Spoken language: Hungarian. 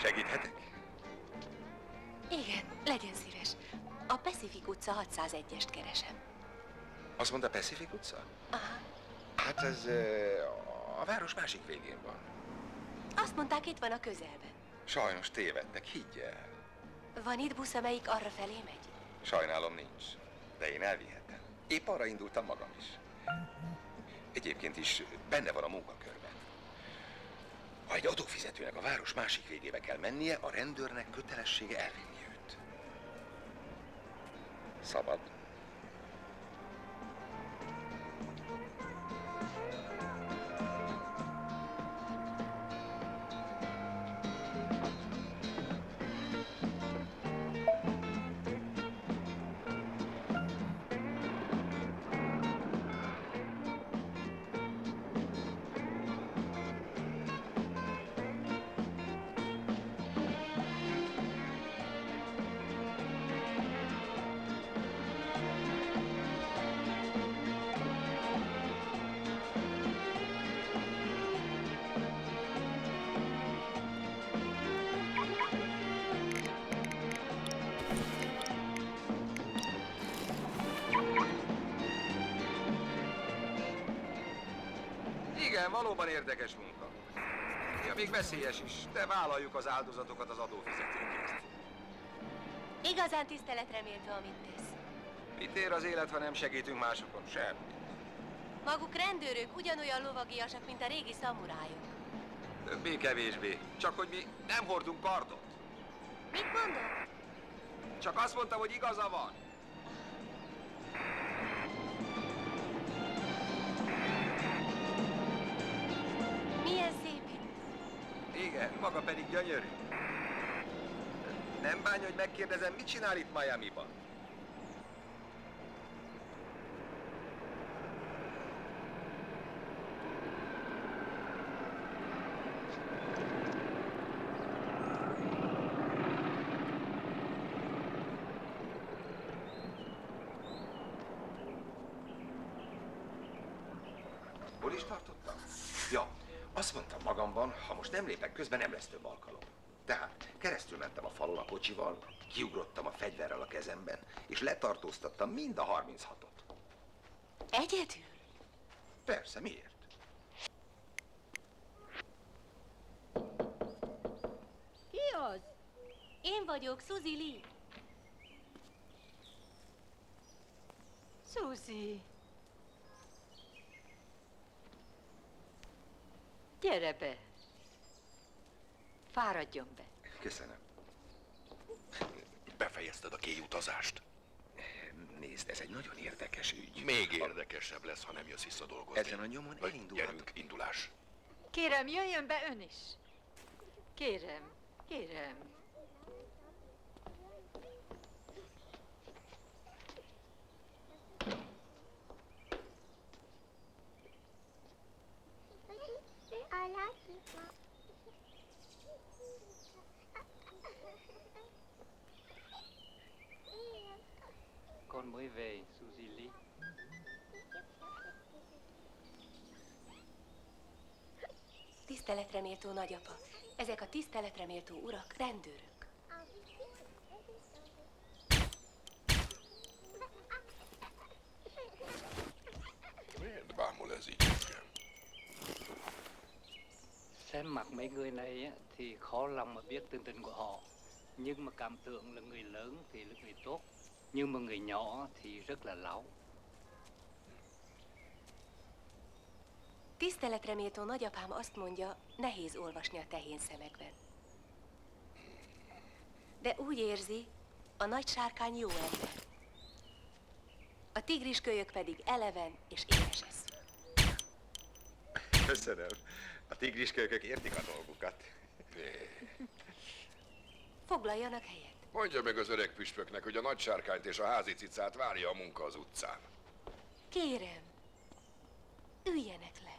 Segíthetek? Igen, legyen szíves. A Pacific utca 601-est keresem. Azt mondta Pacific utca? Aha. Hát ez a város másik végén van. Azt mondták, itt van a közelben. Sajnos tévedtek, higgy el. Van itt busz, amelyik arra felé megy? Sajnálom nincs, de én elvihetem. Épp arra indultam magam is. Egyébként is benne van a munkakörben. Ha egy adófizetőnek a város másik végébe kell mennie, a rendőrnek kötelessége elvinni őt. Szabad. Igen, valóban érdekes munka. Ja, még veszélyes is, de vállaljuk az áldozatokat az adófizetőkért. Igazán tiszteletre méltó, amit tesz. Mit ér az élet, ha nem segítünk másokon? Semmi. Maguk rendőrök ugyanolyan lovagiasak, mint a régi szamurájok. Többé-kevésbé. Csak hogy mi nem hordunk kardot. Mit mondod? Csak azt mondtam, hogy igaza van. Milyen szép itt. Igen, maga pedig gyönyörű. Nem bánja, hogy megkérdezem, mit csinál itt Miamiban? Hol is tartottam? Ja, azt mondtam magamban, ha most nem lépek közben, nem lesz több alkalom. Tehát keresztül mentem a falon a kocsival, kiugrottam a fegyverrel a kezemben, és letartóztattam mind a 36-ot. Egyedül? Persze, miért? Ki az? Én vagyok, Suzy Lee. Suzy. Gyere be. Fáradjon be. Köszönöm. Befejezted a kéjutazást? Nézd, ez egy nagyon érdekes ügy. Még érdekesebb lesz, ha nem jössz vissza dolgozni. Ezen a nyomon elindulhatunk. Gyerünk, indulás. Kérem, jöjjön be ön is. Kérem, kérem. I like it. Con mới về, Suzy Lee. Tiszteletre méltó nagyapa. Ezek a tiszteletre méltó urak, rendőrök. Miért bámul ez így engem? Xem mặt mấy người này á, thì khó lòng mà biết tình tình của họ. Nhưng mà cảm tưởng là người lớn thì là người tốt. Nhưng mà người nhỏ thì rất là láo. Tiszteletre méltó nagyapám azt mondja, nehéz olvasni a tehén szemekben. De úgy érzi, a nagy sárkány jó ember. A tigriskölyök pedig eleven és éhes eszű. Köszönöm. A tigriskölykök értik a dolgukat. Foglaljanak helyet. Mondja meg az öreg püspöknek, hogy a nagy sárkányt és a házi cicát várja a munka az utcán. Kérem, üljenek le.